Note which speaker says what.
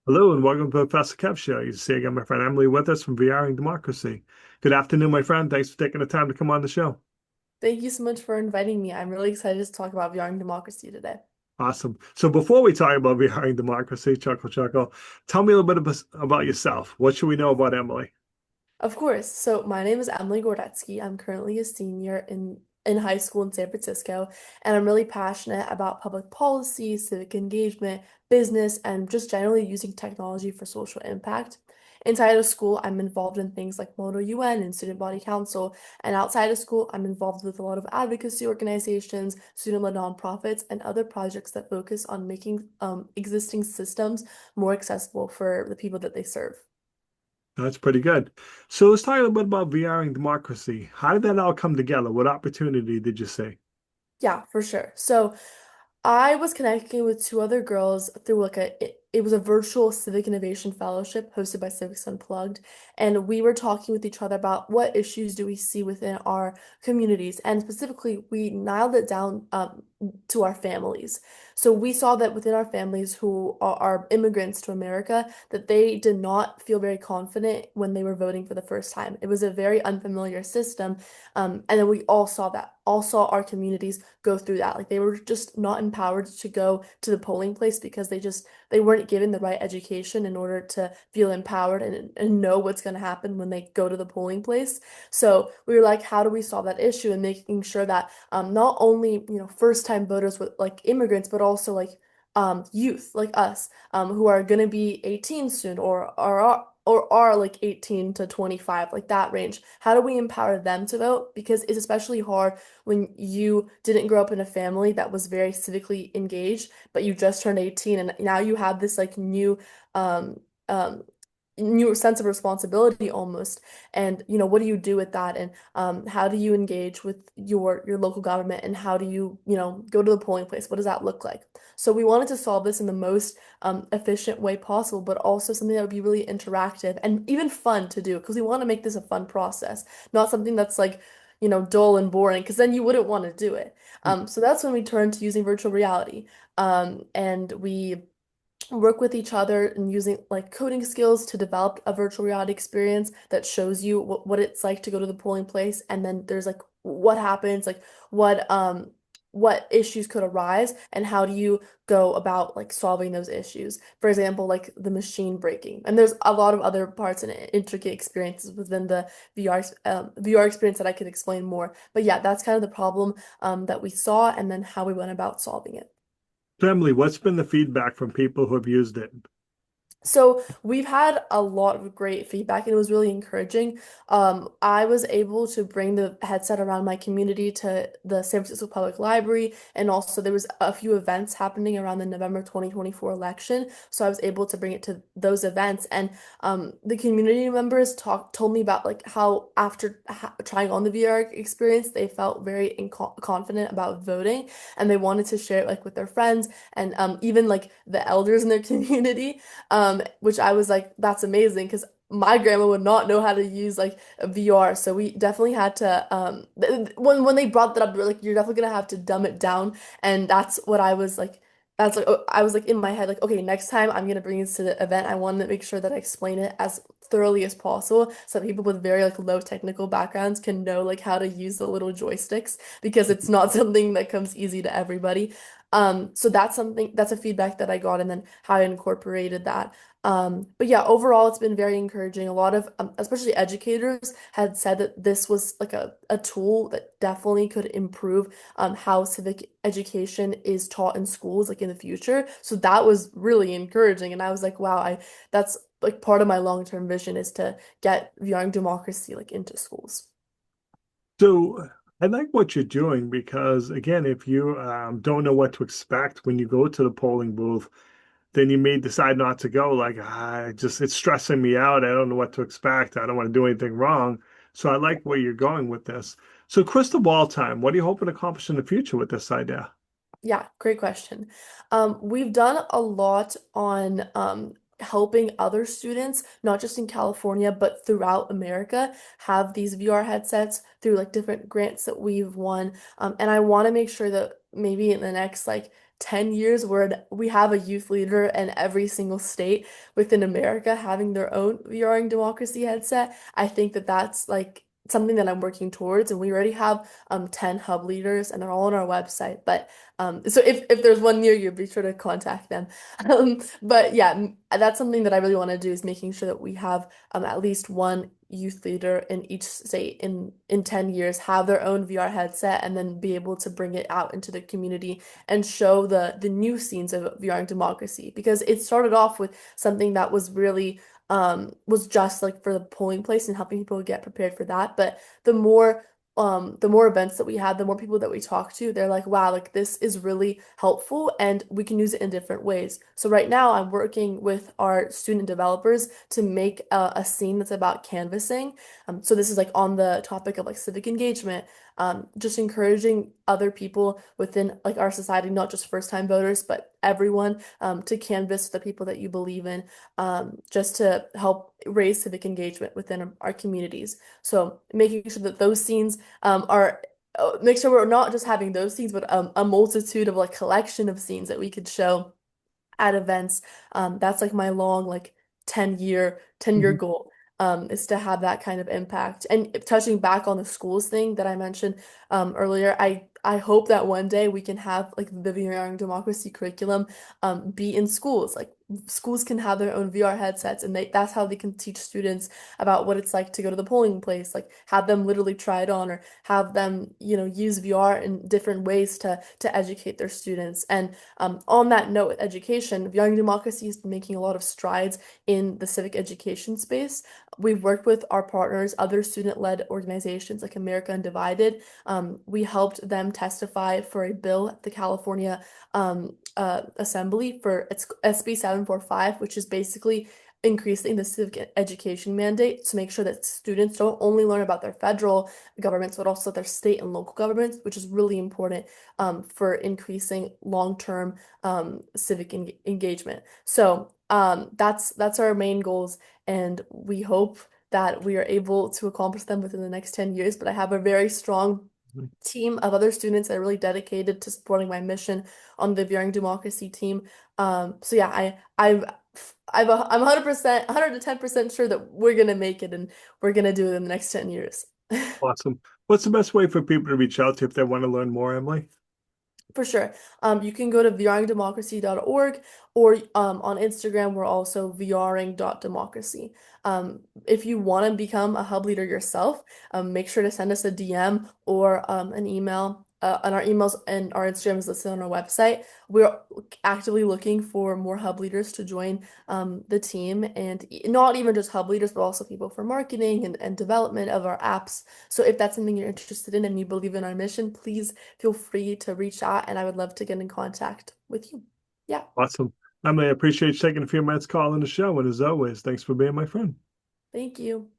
Speaker 1: Hello and welcome to the Professor Kev Show. You see, I got my friend Emily with us from VRing Democracy. Good afternoon, my friend. Thanks for taking the time to come on the show.
Speaker 2: Thank you so much for inviting me. I'm really excited to talk about VR and democracy today.
Speaker 1: Awesome. So before we talk about VRing Democracy, chuckle, chuckle, tell me a little bit about yourself. What should we know about Emily?
Speaker 2: Of course. So my name is Emily Gorodetskiy. I'm currently a senior in high school in San Francisco, and I'm really passionate about public policy, civic engagement, business, and just generally using technology for social impact. Inside of school, I'm involved in things like Moto UN and Student Body Council, and outside of school, I'm involved with a lot of advocacy organizations, student-led nonprofits, and other projects that focus on making existing systems more accessible for the people that they serve.
Speaker 1: That's pretty good. So let's talk a little bit about VRing Democracy. How did that all come together? What opportunity did you see?
Speaker 2: Yeah, for sure. So I was connecting with two other girls through it was a virtual civic innovation fellowship hosted by Civics Unplugged, and we were talking with each other about what issues do we see within our communities, and specifically we nailed it down to our families. So we saw that within our families who are immigrants to America, that they did not feel very confident when they were voting for the first time. It was a very unfamiliar system, and then we all saw that, all saw our communities go through that. Like they were just not empowered to go to the polling place because they weren't given the right education in order to feel empowered and know what's going to happen when they go to the polling place. So we were like, how do we solve that issue and making sure that not only first time voters with like immigrants, but also like youth like us who are going to be 18 soon or are like 18 to 25, like that range. How do we empower them to vote? Because it's especially hard when you didn't grow up in a family that was very civically engaged, but you just turned 18 and now you have this like um um new sense of responsibility almost. And what do you do with that? And how do you engage with your local government? And how do you go to the polling place? What does that look like? So we wanted to solve this in the most efficient way possible, but also something that would be really interactive and even fun to do because we want to make this a fun process, not something that's like dull and boring, because then you wouldn't want to do it. So that's when we turned to using virtual reality. And we work with each other and using like coding skills to develop a virtual reality experience that shows you what it's like to go to the polling place. And then there's like what happens, like what issues could arise and how do you go about like solving those issues. For example, like the machine breaking. And there's a lot of other parts and intricate experiences within the VR experience that I could explain more. But yeah, that's kind of the problem that we saw and then how we went about solving it.
Speaker 1: So Emily, what's been the feedback from people who have used it?
Speaker 2: So we've had a lot of great feedback and it was really encouraging. I was able to bring the headset around my community to the San Francisco Public Library, and also there was a few events happening around the November 2024 election. So I was able to bring it to those events, and the community members told me about like how after trying on the VR experience, they felt very confident about voting, and they wanted to share it like with their friends and even like the elders in their community, which I was like, that's amazing because my grandma would not know how to use like a VR. So we definitely had to when they brought that up, they were like, you're definitely gonna have to dumb it down. And that's what I was like, that's like I was like in my head, like, okay, next time I'm gonna bring this to the event. I want to make sure that I explain it as thoroughly as possible so that people with very like low technical backgrounds can know like how to use the little joysticks because it's not something that comes easy to everybody. So that's a feedback that I got and then how I incorporated that. But yeah, overall, it's been very encouraging. A lot of, especially educators, had said that this was like a tool that definitely could improve how civic education is taught in schools, like in the future. So that was really encouraging. And I was like, wow, that's like part of my long-term vision is to get young democracy like into schools.
Speaker 1: So I like what you're doing because, again, if you don't know what to expect when you go to the polling booth, then you may decide not to go. Like, it's stressing me out. I don't know what to expect. I don't want to do anything wrong. So I like where you're going with this. So, crystal ball time, what are you hoping to accomplish in the future with this idea?
Speaker 2: Yeah, great question. We've done a lot on helping other students, not just in California, but throughout America, have these VR headsets through like different grants that we've won. And I want to make sure that maybe in the next like 10 years where we have a youth leader in every single state within America having their own VRing democracy headset, I think that that's like something that I'm working towards. And we already have 10 hub leaders and they're all on our website. But so if there's one near you, be sure to contact them. But yeah, that's something that I really want to do is making sure that we have at least one youth leader in each state in 10 years have their own VR headset and then be able to bring it out into the community and show the new scenes of VR and democracy because it started off with something that was really was just like for the polling place and helping people get prepared for that. But the more events that we had, the more people that we talk to, they're like, wow, like this is really helpful and we can use it in different ways. So right now I'm working with our student developers to make a scene that's about canvassing. So this is like on the topic of like civic engagement, just encouraging other people within like our society, not just first-time voters, but everyone to canvass the people that you believe in, just to help raise civic engagement within our communities. So making sure that those scenes are make sure we're not just having those scenes, but a multitude of like collection of scenes that we could show at events. That's like my long like 10-year
Speaker 1: Mhm.
Speaker 2: goal. Is to have that kind of impact. And touching back on the schools thing that I mentioned earlier, I hope that one day we can have like the VR democracy curriculum be in schools. Like schools can have their own VR headsets, and that's how they can teach students about what it's like to go to the polling place. Like have them literally try it on, or have them use VR in different ways to educate their students. And on that note, with education, Young Democracy has been making a lot of strides in the civic education space. We've worked with our partners, other student-led organizations like America Undivided. We helped them testify for a bill at the California Assembly for it's SB 745, which is basically increasing the civic education mandate to make sure that students don't only learn about their federal governments, but also their state and local governments, which is really important for increasing long-term civic engagement. So that's our main goals, and we hope that we are able to accomplish them within the next 10 years. But I have a very strong team of other students that are really dedicated to supporting my mission on the Veering Democracy team. So yeah, I'm 100%, 110% sure that we're gonna make it and we're gonna do it in the next 10 years.
Speaker 1: Awesome. What's the best way for people to reach out to if they want to learn more, Emily?
Speaker 2: For sure. You can go to vringdemocracy.org or on Instagram, we're also vring.democracy. If you want to become a hub leader yourself, make sure to send us a DM or an email. And our emails and our Instagram is listed on our website. We're actively looking for more hub leaders to join the team, and not even just hub leaders, but also people for marketing and development of our apps. So if that's something you're interested in and you believe in our mission, please feel free to reach out and I would love to get in contact with you. Yeah,
Speaker 1: Awesome. Emily, I appreciate you taking a few minutes calling the show. And as always, thanks for being my friend.
Speaker 2: thank you.